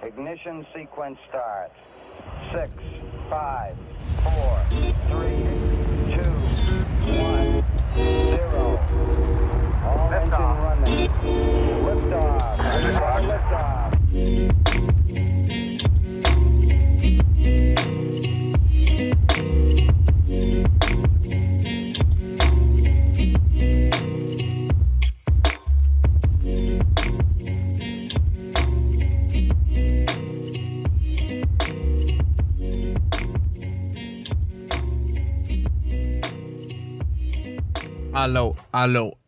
Ignition sequence starts. 6, 5, 4, 3, 2, 1, 0. All engine running. Liftoff. Liftoff.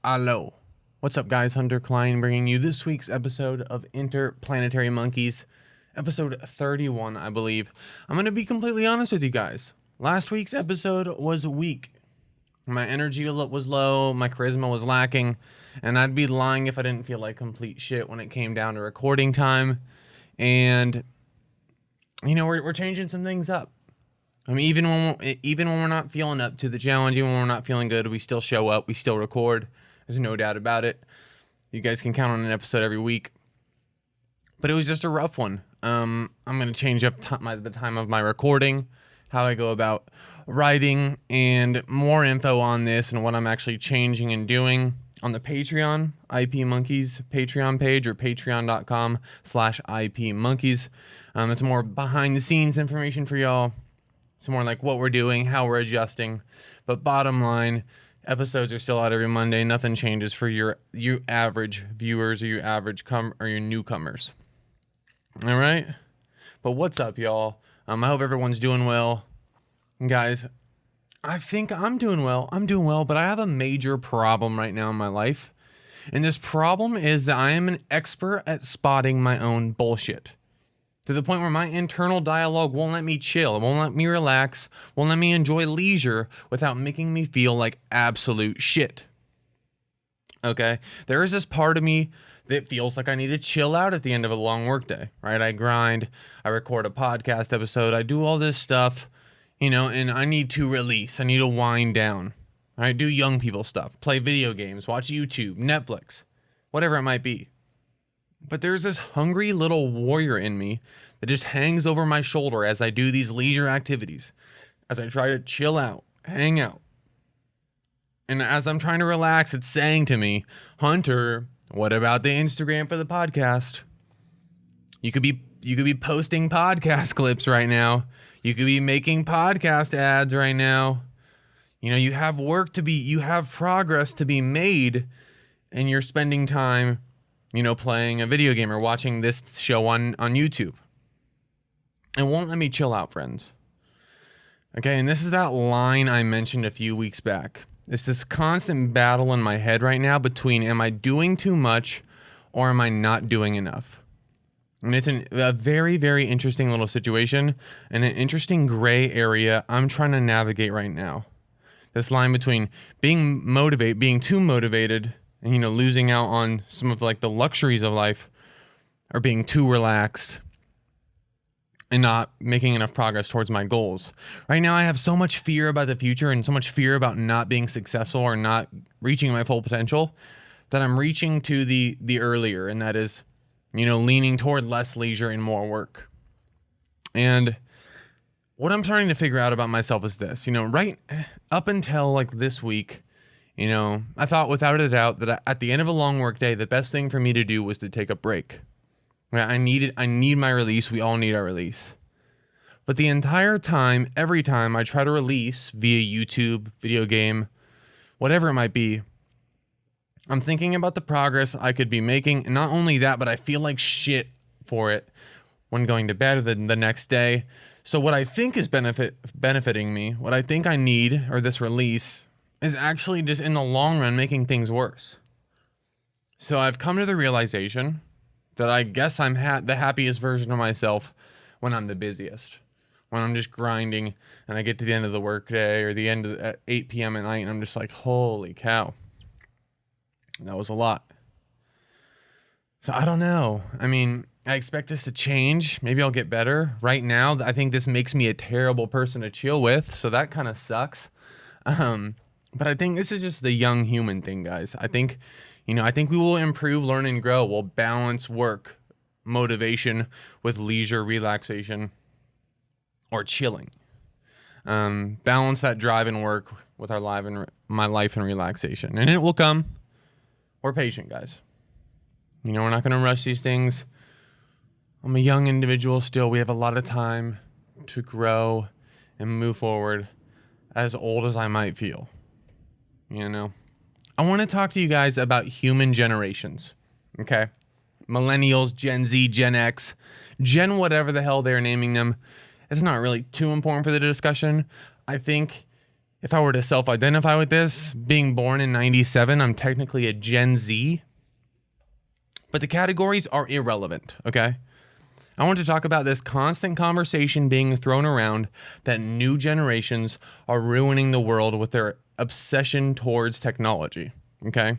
Allo. What's up, guys? Hunter Klein bringing you this week's episode of Interplanetary Monkeys, episode 31, I believe. I'm going to be completely honest with you guys. Last week's episode was weak. My energy was low, my charisma was lacking, and I'd be lying if I didn't feel like complete shit when it came down to recording time. And, you know, we're changing some things up. I mean, even when we're not feeling up to the challenge, even when we're not feeling good, we still show up, we still record. There's no doubt about it. You guys can count on an episode every week. But it was just a rough one. I'm going to change up the time of my recording, how I go about writing, and more info on this and what I'm actually changing and doing on the Patreon, IP Monkeys Patreon page, or patreon.com/IP Monkeys. It's more behind the scenes information for y'all. It's more like what we're doing, how we're adjusting. But bottom line, episodes are still out every Monday. Nothing changes for your average viewers or your average or your newcomers. All right? But what's up, y'all? I hope everyone's doing well. And guys, I think I'm doing well. But I have a major problem right now in my life. And this problem is that I am an expert at spotting my own bullshit. To the point where my internal dialogue won't let me chill, it won't let me relax, won't let me enjoy leisure without making me feel like absolute shit. Okay? There is this part of me that feels like I need to chill out at the end of a long workday, right? I grind, I record a podcast episode, I do all this stuff, you know, and I need to release, I need to wind down. I do young people stuff, play video games, watch YouTube, Netflix, whatever it might be. But there's this hungry little warrior in me that just hangs over my shoulder as I do these leisure activities, as I try to chill out, hang out. And as I'm trying to relax, it's saying to me, Hunter, what about the Instagram for the podcast? You could be posting podcast clips right now. You could be making podcast ads right now. You know, you have progress to be made, and you're spending time, you know, playing a video game or watching this show on YouTube. It won't let me chill out, friends. Okay, and this is that line I mentioned a few weeks back. It's this constant battle in my head right now between am I doing too much or am I not doing enough? And it's a very, very interesting little situation and an interesting gray area I'm trying to navigate right now. This line between being too motivated, and, you know, losing out on some of like the luxuries of life, or being too relaxed and not making enough progress towards my goals. Right now, I have so much fear about the future and so much fear about not being successful or not reaching my full potential that I'm reaching to the earlier, and that is, you know, leaning toward less leisure and more work. And what I'm trying to figure out about myself is this, you know, right up until like this week, you know, I thought without a doubt that at the end of a long work day, the best thing for me to do was to take a break. I need my release. We all need our release. But the entire time, every time I try to release via YouTube, video game, whatever it might be, I'm thinking about the progress I could be making. And not only that, but I feel like shit for it when going to bed the next day. So what I think is benefiting me, what I think I need, or this release, is actually just in the long run making things worse. So I've come to the realization that I guess I'm the happiest version of myself when I'm the busiest. When I'm just grinding and I get to the end of the workday or the end of at 8 p.m. at night and I'm just like, holy cow, that was a lot. So I don't know. I mean, I expect this to change. Maybe I'll get better. Right now, I think this makes me a terrible person to chill with, so that kind of sucks. But I think this is just the young human thing, guys. I think we will improve, learn, and grow. We'll balance work motivation with leisure, relaxation, or chilling. Balance that drive and work with our my life and relaxation, and it will come. We're patient, guys. You know, we're not going to rush these things. I'm a young individual still. We have a lot of time to grow and move forward, as old as I might feel. You know, I want to talk to you guys about human generations. Okay. Millennials, Gen Z, Gen X, Gen whatever the hell they're naming them. It's not really too important for the discussion. I think if I were to self-identify with this, being born in 97, I'm technically a Gen Z. But the categories are irrelevant, okay? I want to talk about this constant conversation being thrown around that new generations are ruining the world with their obsession towards technology, okay?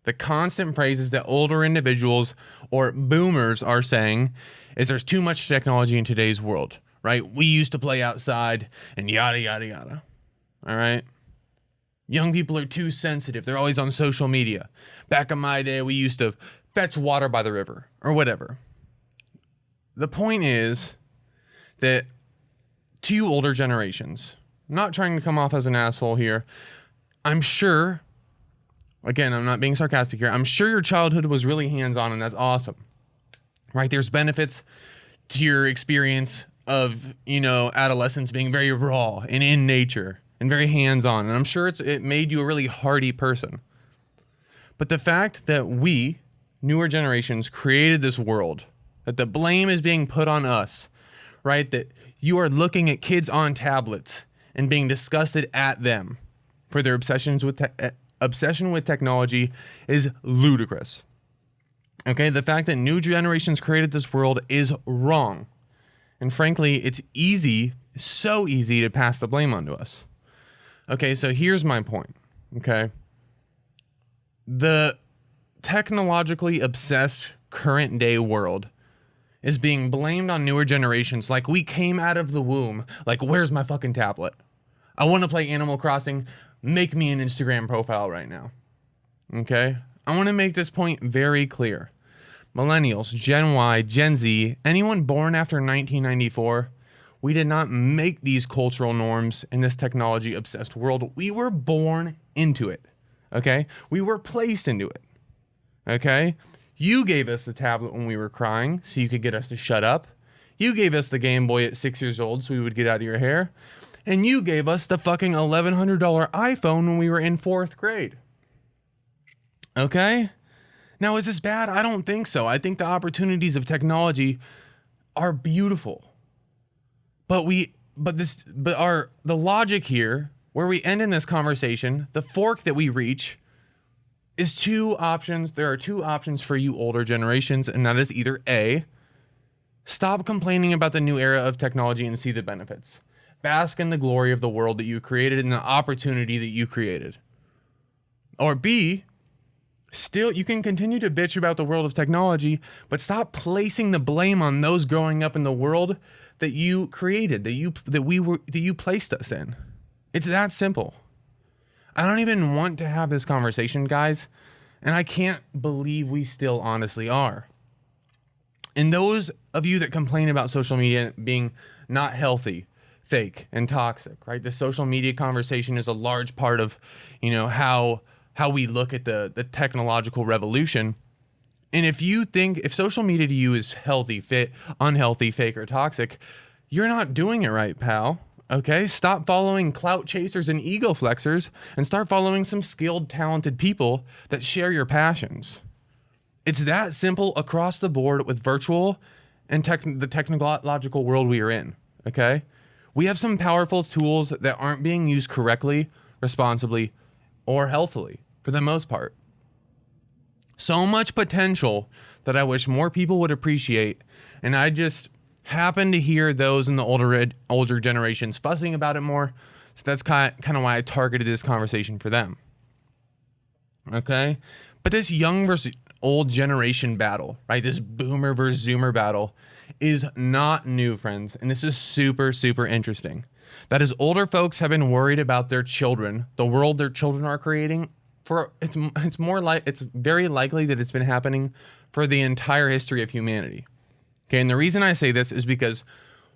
The constant phrases that older individuals or boomers are saying is there's too much technology in today's world, right? We used to play outside and yada, yada, yada, all right? Young people are too sensitive. They're always on social media. Back in my day, we used to fetch water by the river or whatever. The point is that to you older generations, I'm not trying to come off as an asshole here. I'm sure, again, I'm not being sarcastic here. I'm sure your childhood was really hands-on, and that's awesome, right? There's benefits to your experience of, you know, adolescence being very raw and in nature and very hands-on. And I'm sure it made you a really hardy person. But the fact that we, newer generations, created this world, that the blame is being put on us, right? That you are looking at kids on tablets and being disgusted at them for their obsession with technology is ludicrous. Okay, the fact that new generations created this world is wrong. And frankly, it's so easy to pass the blame onto us. Okay, so here's my point, okay? The technologically obsessed current day world is being blamed on newer generations like we came out of the womb. Like, where's my fucking tablet? I want to play Animal Crossing. Make me an Instagram profile right now. Okay? I want to make this point very clear. Millennials, Gen Y, Gen Z, anyone born after 1994, we did not make these cultural norms in this technology-obsessed world. We were born into it. Okay? We were placed into it. Okay? You gave us the tablet when we were crying so you could get us to shut up. You gave us the Game Boy at 6 years old so we would get out of your hair. And you gave us the fucking $1,100 iPhone when we were in 4th grade. Okay? Now, is this bad? I don't think so. I think the opportunities of technology are beautiful. But the logic here, where we end in this conversation, the fork that we reach, is two options. There are two options for you older generations, and that is either A, stop complaining about the new era of technology and see the benefits. Bask in the glory of the world that you created and the opportunity that you created. Or B, still, you can continue to bitch about the world of technology, but stop placing the blame on those growing up in the world that you created, that you placed us in. It's that simple. I don't even want to have this conversation, guys, and I can't believe we still honestly are. And those of you that complain about social media being not healthy, fake, and toxic, right? The social media conversation is a large part of, you know, how we look at the technological revolution. And if social media to you is healthy, fit, unhealthy, fake, or toxic, you're not doing it right, pal. Okay, stop following clout chasers and ego flexers and start following some skilled, talented people that share your passions. It's that simple across the board with virtual and the technological world we are in, okay? We have some powerful tools that aren't being used correctly, responsibly, or healthily for the most part. So much potential that I wish more people would appreciate, and I just happen to hear those in the older generations fussing about it more, so that's kind of why I targeted this conversation for them. Okay? But this young versus old generation battle, right? This boomer versus zoomer battle is not new, friends, and this is super, super interesting. That is, older folks have been worried about their children, the world their children are creating, it's very likely that it's been happening for the entire history of humanity. Okay, and the reason I say this is because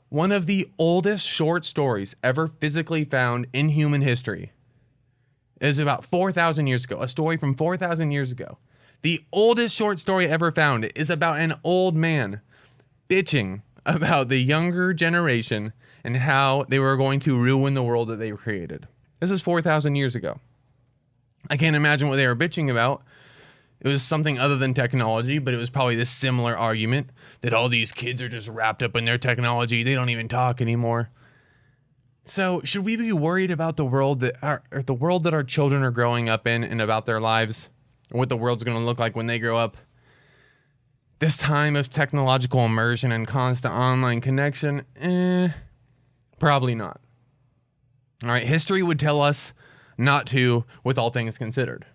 one of the oldest short stories ever physically found in human history is about 4,000 years ago, a story from 4,000 years ago. The oldest short story ever found is about an old man bitching about the younger generation and how they were going to ruin the world that they created. This is 4,000 years ago. I can't imagine what they were bitching about. It was something other than technology, but it was probably this similar argument that all these kids are just wrapped up in their technology. They don't even talk anymore. So should we be worried about the world that our children are growing up in and about their lives and what the world's going to look like when they grow up? This time of technological immersion and constant online connection? Probably not. All right, history would tell us not to, with all things considered.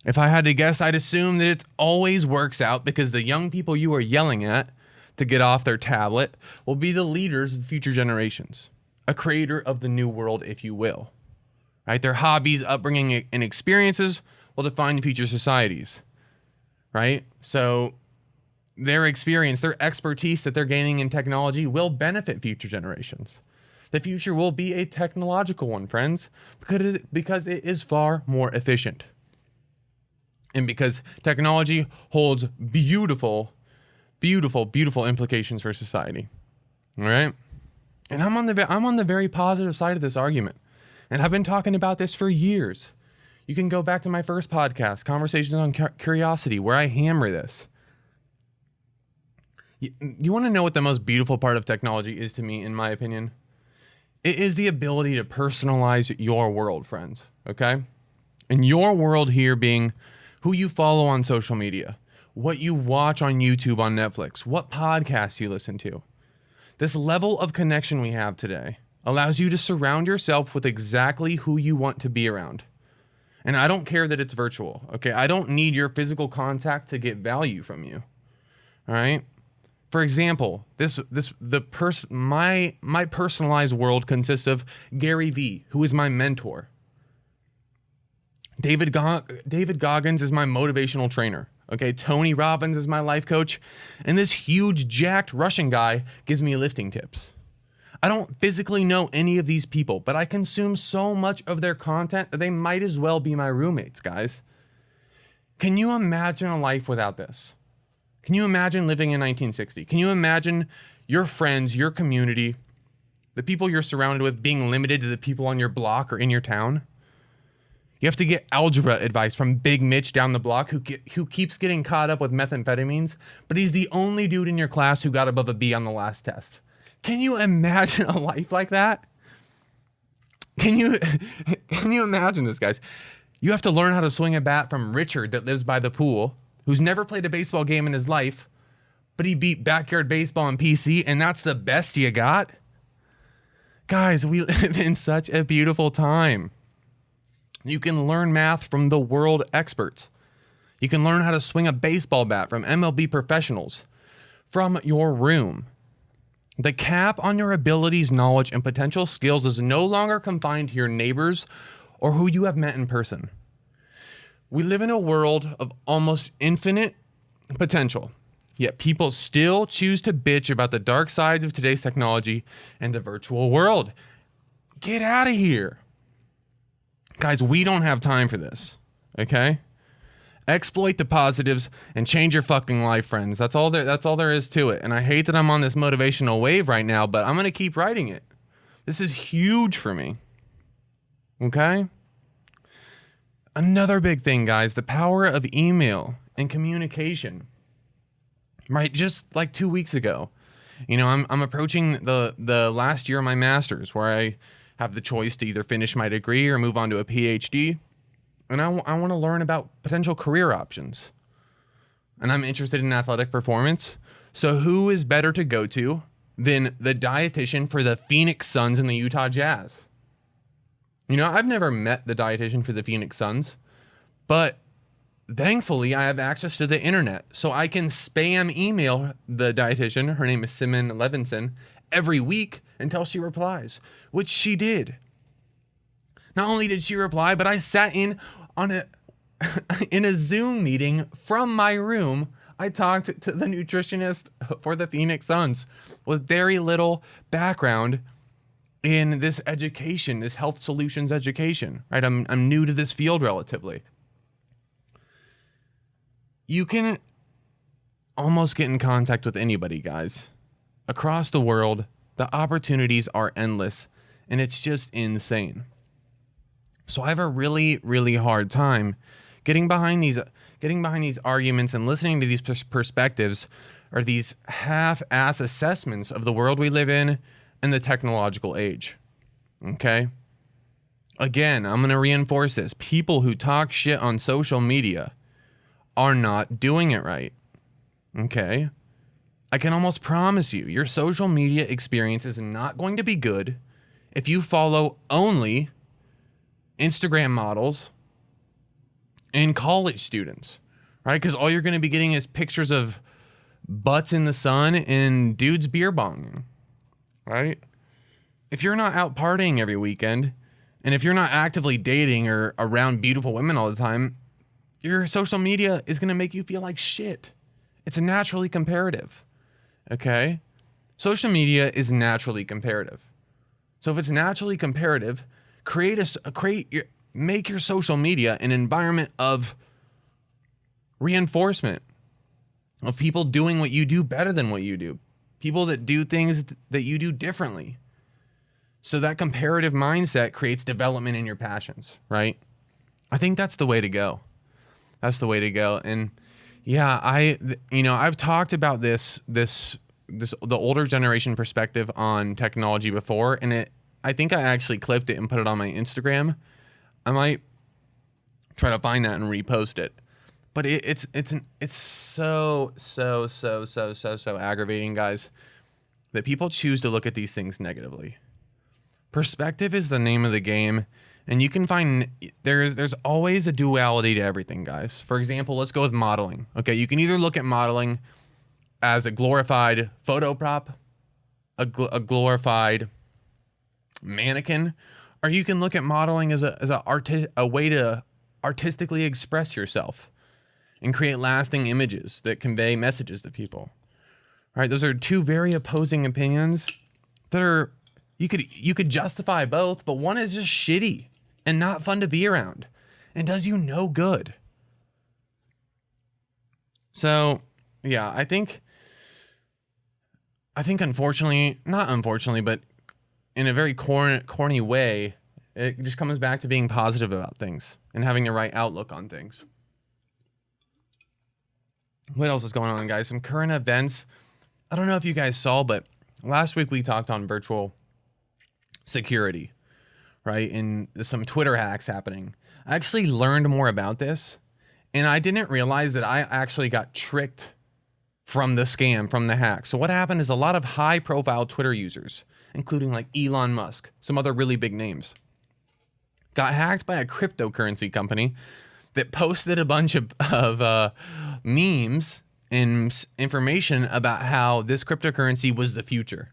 If I had to guess, I'd assume that it always works out because the young people you are yelling at to get off their tablet will be the leaders of future generations, a creator of the new world, if you will. Right? Their hobbies, upbringing, and experiences will define future societies. Right? So their experience, their expertise that they're gaining in technology will benefit future generations. The future will be a technological one, friends, because it is far more efficient. And because technology holds beautiful, beautiful, beautiful implications for society. All right? And I'm on the very positive side of this argument. And I've been talking about this for years. You can go back to my first podcast, Conversations on Curiosity, where I hammer this. You want to know what the most beautiful part of technology is to me, in my opinion? It is the ability to personalize your world, friends. Okay? And your world here being who you follow on social media, what you watch on YouTube, on Netflix, what podcasts you listen to. This level of connection we have today allows you to surround yourself with exactly who you want to be around. And I don't care that it's virtual, okay? I don't need your physical contact to get value from you, all right? For example, my personalized world consists of Gary Vee, who is my mentor. David Goggins is my motivational trainer. Okay, Tony Robbins is my life coach. And this huge, jacked Russian guy gives me lifting tips. I don't physically know any of these people, but I consume so much of their content that they might as well be my roommates, guys. Can you imagine a life without this? Can you imagine living in 1960? Can you imagine your friends, your community, the people you're surrounded with being limited to the people on your block or in your town? You have to get algebra advice from Big Mitch down the block who keeps getting caught up with methamphetamines, but he's the only dude in your class who got above a B on the last test. Can you imagine a life like that? Can you imagine this, guys? You have to learn how to swing a bat from Richard that lives by the pool, who's never played a baseball game in his life, but he beat backyard baseball on PC, and that's the best you got? Guys, we live in such a beautiful time. You can learn math from the world experts. You can learn how to swing a baseball bat from MLB professionals from your room. The cap on your abilities, knowledge, and potential skills is no longer confined to your neighbors or who you have met in person. We live in a world of almost infinite potential, yet people still choose to bitch about the dark sides of today's technology and the virtual world. Get out of here. Guys, we don't have time for this, okay? Exploit the positives and change your fucking life, friends. That's all there is to it. And I hate that I'm on this motivational wave right now, but I'm going to keep writing it. This is huge for me, okay? Another big thing, guys, the power of email and communication, right? Just like 2 weeks ago, I'm approaching the last year of my master's where I have the choice to either finish my degree or move on to a PhD. And I want to learn about potential career options. And I'm interested in athletic performance. So who is better to go to than the dietitian for the Phoenix Suns and the Utah Jazz? I've never met the dietitian for the Phoenix Suns, but thankfully I have access to the internet. So I can spam email the dietitian, her name is Simon Levinson, every week until she replies, which she did. Not only did she reply, but I sat in a Zoom meeting from my room. I talked to the nutritionist for the Phoenix Suns with very little background in this education, this health solutions education, right? I'm new to this field relatively. You can almost get in contact with anybody, guys. Across the world, the opportunities are endless, and it's just insane. So I have a really, really hard time getting behind these arguments and listening to these perspectives, or these half-ass assessments of the world we live in and the technological age. Okay? Again, I'm going to reinforce this. People who talk shit on social media are not doing it right. Okay? I can almost promise you, your social media experience is not going to be good if you follow only Instagram models and college students, right? Because all you're going to be getting is pictures of butts in the sun and dudes beer bonging, right? If you're not out partying every weekend, and if you're not actively dating or around beautiful women all the time, your social media is going to make you feel like shit. It's naturally comparative, okay? Social media is naturally comparative. So if it's naturally comparative, make your social media an environment of reinforcement, of people doing what you do better than what you do, people that do things that you do differently. So that comparative mindset creates development in your passions, right? I think that's the way to go. That's the way to go. And yeah, I've talked about the older generation perspective on technology before, and I think I actually clipped it and put it on my Instagram. I might try to find that and repost it. But it's so aggravating, guys, that people choose to look at these things negatively. Perspective is the name of the game, and you can find there's always a duality to everything, guys. For example, let's go with modeling. Okay, you can either look at modeling as a glorified photo prop, a glorified mannequin, or you can look at modeling as a way to artistically express yourself and create lasting images that convey messages to people. All right, those are two very opposing opinions that are you could justify both, but one is just shitty and not fun to be around and does you no good. So, yeah, I think unfortunately, not unfortunately, but in a very corny way, it just comes back to being positive about things and having the right outlook on things. What else is going on, guys? Some current events. I don't know if you guys saw, but last week we talked on virtual security, right? And some Twitter hacks happening. I actually learned more about this, and I didn't realize that I actually got tricked from the scam, from the hack. So what happened is a lot of high-profile Twitter users, including like Elon Musk, some other really big names, got hacked by a cryptocurrency company that posted a bunch of memes and information about how this cryptocurrency was the future.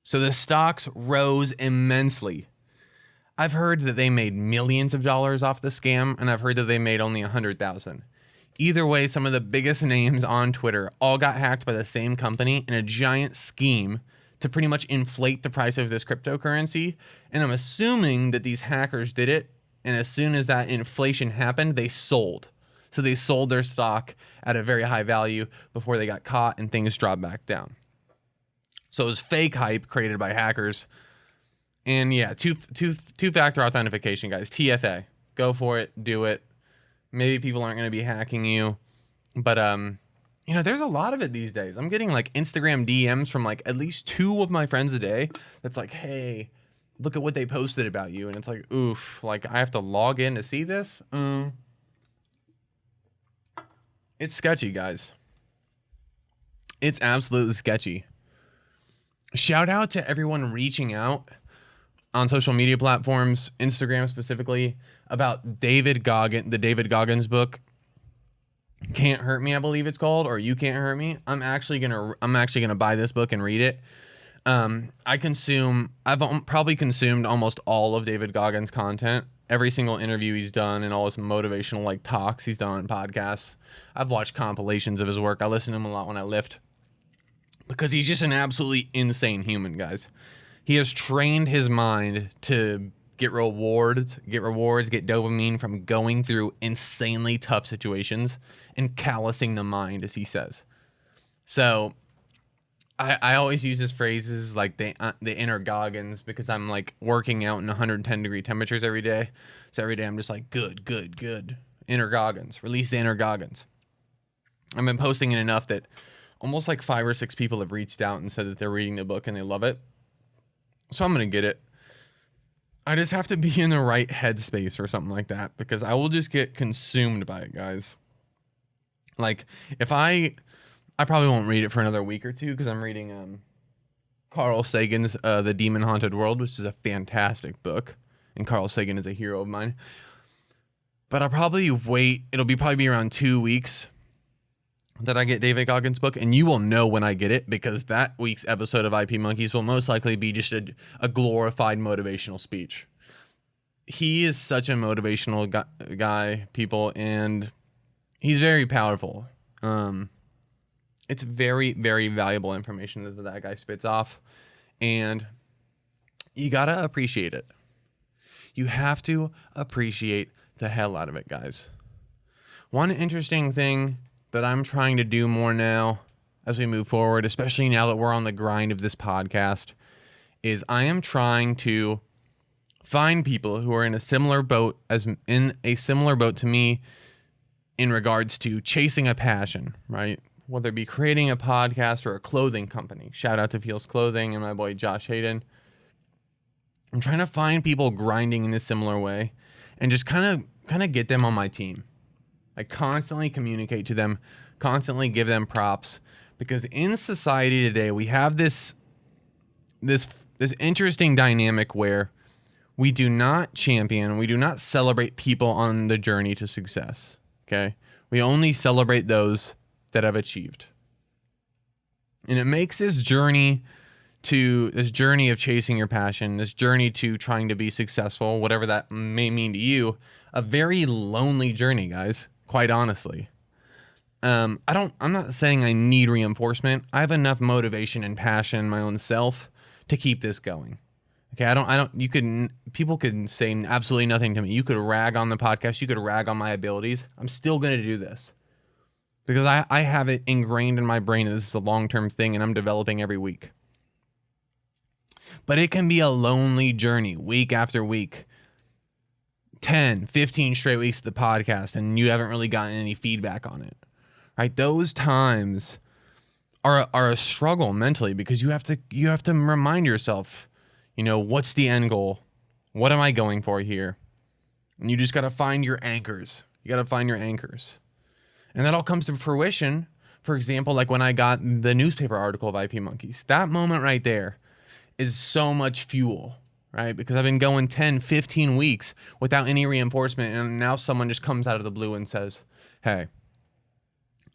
So the stocks rose immensely. I've heard that they made millions of dollars off the scam, and I've heard that they made only 100,000. Either way, some of the biggest names on Twitter all got hacked by the same company in a giant scheme to pretty much inflate the price of this cryptocurrency. And I'm assuming that these hackers did it, and as soon as that inflation happened, they sold. So they sold their stock at a very high value before they got caught and things dropped back down. So it was fake hype created by hackers. And yeah, two-factor authentication, guys. TFA. Go for it. Do it. Maybe people aren't going to be hacking you. But, there's a lot of it these days. I'm getting like Instagram DMs from like at least 2 of my friends a day. That's like, hey, look at what they posted about you. And it's like, oof, like I have to log in to see this. It's sketchy, guys. It's absolutely sketchy. Shout out to everyone reaching out on social media platforms, Instagram specifically, about the David Goggins book, Can't Hurt Me, I believe it's called, or You Can't Hurt Me. I'm actually gonna buy this book and read it. I've probably consumed almost all of David Goggins' content every single interview he's done and all his motivational like talks he's done on podcasts. I've watched compilations of his work. I listen to him a lot when I lift because he's just an absolutely insane human, guys. He has trained his mind to get rewards, get dopamine from going through insanely tough situations and callousing the mind, as he says. So I always use his phrases like the inner Goggins because I'm like working out in 110 degree temperatures every day. So every day I'm just like, good. Inner Goggins. Release the inner Goggins. I've been posting it enough that almost like 5 or 6 people have reached out and said that they're reading the book and they love it. So I'm going to get it. I just have to be in the right headspace or something like that because I will just get consumed by it, guys. Like if I probably won't read it for another week or two because I'm reading Carl Sagan's The Demon Haunted World, which is a fantastic book. And Carl Sagan is a hero of mine. But I'll probably wait. It'll probably be around 2 weeks that I get David Goggins' book. And you will know when I get it because that week's episode of IP Monkeys will most likely be just a glorified motivational speech. He is such a motivational guy, people, and he's very powerful. It's very, very valuable information that guy spits off, and you gotta appreciate it. You have to appreciate the hell out of it, guys. One interesting thing that I'm trying to do more now as we move forward, especially now that we're on the grind of this podcast, is I am trying to find people who are in a similar boat to me in regards to chasing a passion, right? Whether it be creating a podcast or a clothing company. Shout out to Feels Clothing and my boy Josh Hayden. I'm trying to find people grinding in a similar way and just kind of get them on my team. I constantly communicate to them, constantly give them props, because in society today we have this interesting dynamic where we do not champion, we do not celebrate people on the journey to success. Okay? We only celebrate those that have achieved. And it makes this journey of chasing your passion, this journey to trying to be successful, whatever that may mean to you, a very lonely journey, guys, quite honestly. I'm not saying I need reinforcement. I have enough motivation and passion in my own self to keep this going. Okay, people could say absolutely nothing to me. You could rag on the podcast, you could rag on my abilities. I'm still going to do this. Because I have it ingrained in my brain that this is a long-term thing and I'm developing every week. But it can be a lonely journey week after week. 10, 15 straight weeks of the podcast and you haven't really gotten any feedback on it. Right? Those times are a struggle mentally because you have to remind yourself, what's the end goal? What am I going for here? And you just got to find your anchors. You got to find your anchors. And that all comes to fruition. For example, like when I got the newspaper article of IP Monkeys, that moment right there is so much fuel, right? Because I've been going 10, 15 weeks without any reinforcement. And now someone just comes out of the blue and says, hey,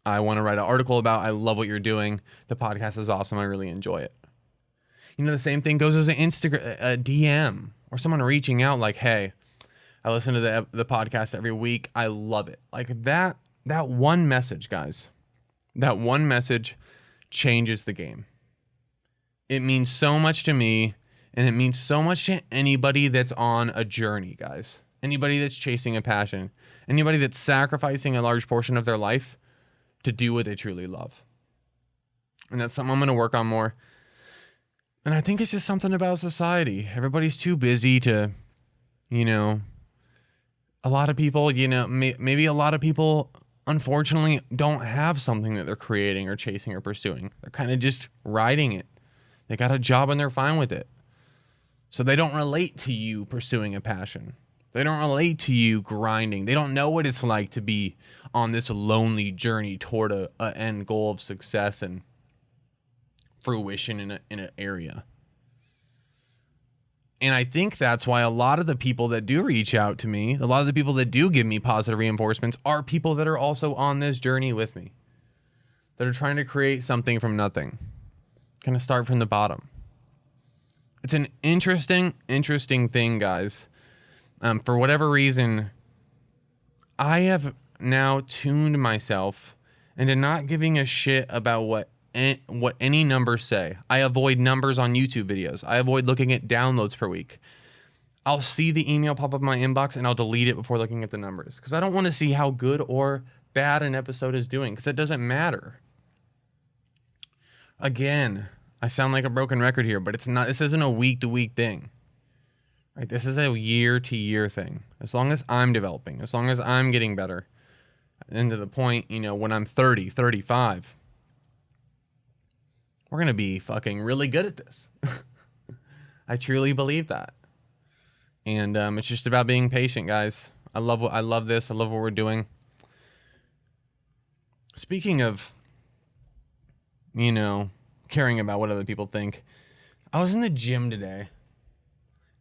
I want to write an article about, I love what you're doing. The podcast is awesome. I really enjoy it. The same thing goes as an Instagram, a DM or someone reaching out like, hey, I listen to the podcast every week. I love it. Like that one message, guys, that one message changes the game. It means so much to me, and it means so much to anybody that's on a journey, guys. Anybody that's chasing a passion. Anybody that's sacrificing a large portion of their life to do what they truly love. And that's something I'm going to work on more. And I think it's just something about society. Everybody's too busy to, a lot of people, maybe a lot of people unfortunately don't have something that they're creating or chasing or pursuing. They're kind of just riding it. They got a job and they're fine with it. So they don't relate to you pursuing a passion. They don't relate to you grinding. They don't know what it's like to be on this lonely journey toward an end goal of success and fruition in an area. And I think that's why a lot of the people that do reach out to me, a lot of the people that do give me positive reinforcements are people that are also on this journey with me, that are trying to create something from nothing, kind of start from the bottom. It's an interesting thing, guys. For whatever reason, I have now tuned myself into not giving a shit about what any numbers say. I avoid numbers on YouTube videos. I avoid looking at downloads per week. I'll see the email pop up in my inbox and I'll delete it before looking at the numbers, because I don't want to see how good or bad an episode is doing, because it doesn't matter. Again, I sound like a broken record here, but it's not. This isn't a week-to-week thing. Right? This is a year-to-year thing. As long as I'm developing, as long as I'm getting better, and to the point, when I'm 30, 35, we're going to be fucking really good at this. I truly believe that. And it's just about being patient, guys. I love this. I love what we're doing. Speaking of, caring about what other people think, I was in the gym today,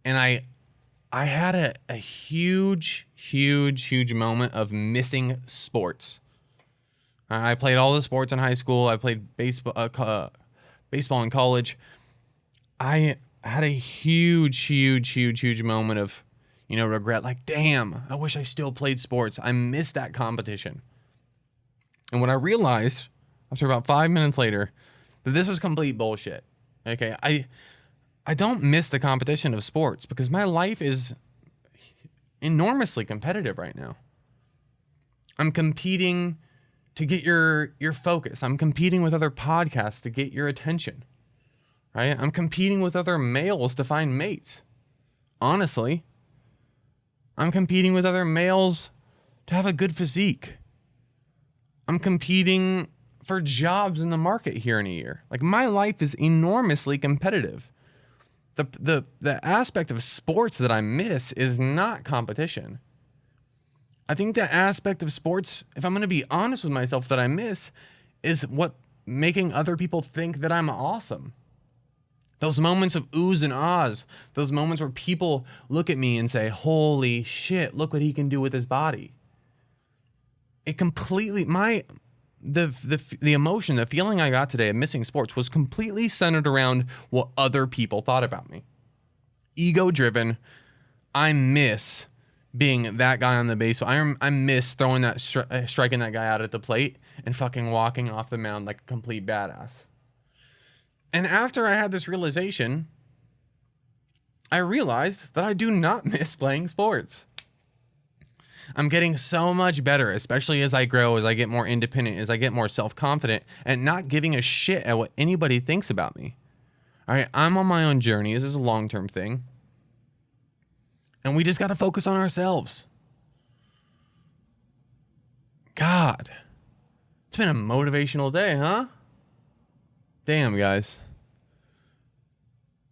and I had a huge moment of missing sports. I played all the sports in high school. I played baseball in college. I had a huge moment of, regret. Like, damn, I wish I still played sports. I missed that competition. And what I realized after about 5 minutes later, that this is complete bullshit. Okay, I don't miss the competition of sports because my life is enormously competitive right now. I'm competing to get your focus. I'm competing with other podcasts to get your attention. Right? I'm competing with other males to find mates. Honestly, I'm competing with other males to have a good physique. I'm competing for jobs in the market here in a year. Like, my life is enormously competitive. The aspect of sports that I miss is not competition. I think the aspect of sports, if I'm going to be honest with myself, that I miss is what making other people think that I'm awesome. Those moments of oohs and ahs, those moments where people look at me and say, holy shit, look what he can do with his body. It completely, the emotion, the feeling I got today of missing sports was completely centered around what other people thought about me. Ego driven. I miss being that guy on the base. I miss throwing that, striking that guy out at the plate and fucking walking off the mound like a complete badass. And after I had this realization, I realized that I do not miss playing sports. I'm getting so much better, especially as I grow, as I get more independent, as I get more self-confident, and not giving a shit at what anybody thinks about me. All right, I'm on my own journey. This is a long-term thing. And we just got to focus on ourselves. God, it's been a motivational day, huh? Damn, guys.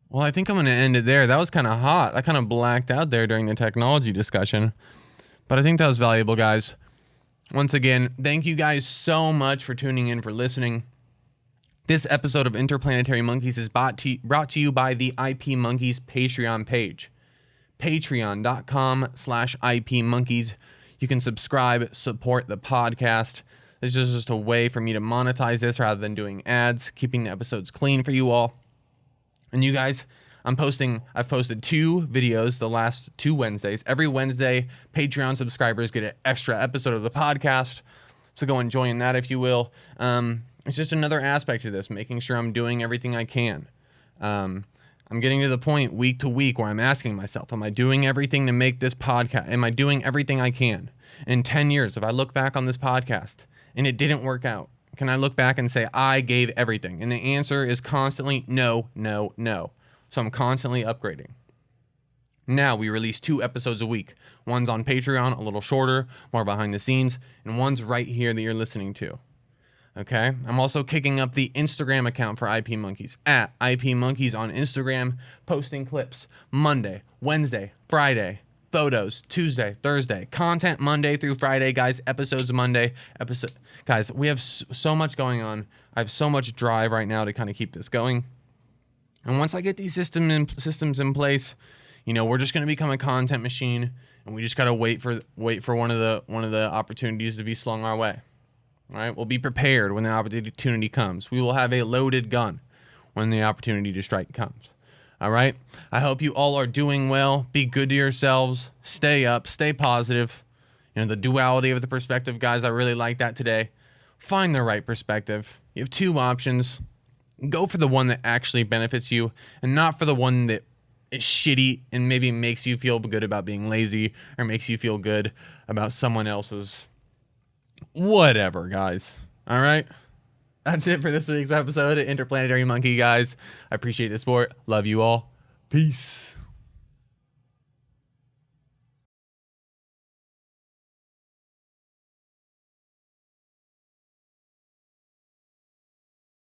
Well, I think I'm going to end it there. That was kind of hot. I kind of blacked out there during the technology discussion. But I think that was valuable, guys. Once again, thank you guys so much for tuning in, for listening. This episode of Interplanetary Monkeys is brought to you by the IP Monkeys Patreon page. Patreon.com/IP Monkeys. You can subscribe, support the podcast. This is just a way for me to monetize this rather than doing ads, keeping the episodes clean for you all. And you guys, I've posted 2 videos the last 2 Wednesdays. Every Wednesday, Patreon subscribers get an extra episode of the podcast. So go and join that if you will. It's just another aspect of this, making sure I'm doing everything I can. I'm getting to the point week to week where I'm asking myself, am I doing everything to make this podcast? Am I doing everything I can? In 10 years, if I look back on this podcast and it didn't work out, can I look back and say I gave everything? And the answer is constantly no, no, no. So I'm constantly upgrading. Now we release 2 episodes a week. One's on Patreon, a little shorter, more behind the scenes, and one's right here that you're listening to. Okay? I'm also kicking up the Instagram account for IP Monkeys, at IP Monkeys on Instagram, posting clips Monday, Wednesday, Friday, photos Tuesday, Thursday, content Monday through Friday, guys, episodes Monday, guys, we have so much going on. I have so much drive right now to kind of keep this going. And once I get these systems in place, we're just going to become a content machine, and we just got to wait for one of the opportunities to be slung our way. All right, we'll be prepared when the opportunity comes. We will have a loaded gun when the opportunity to strike comes. All right. I hope you all are doing well. Be good to yourselves. Stay up. Stay positive. You know, the duality of the perspective, guys, I really like that today. Find the right perspective. You have two options. Go for the one that actually benefits you and not for the one that is shitty and maybe makes you feel good about being lazy or makes you feel good about someone else's whatever, guys. All right. That's it for this week's episode of Interplanetary Monkey, guys. I appreciate the support. Love you all. Peace.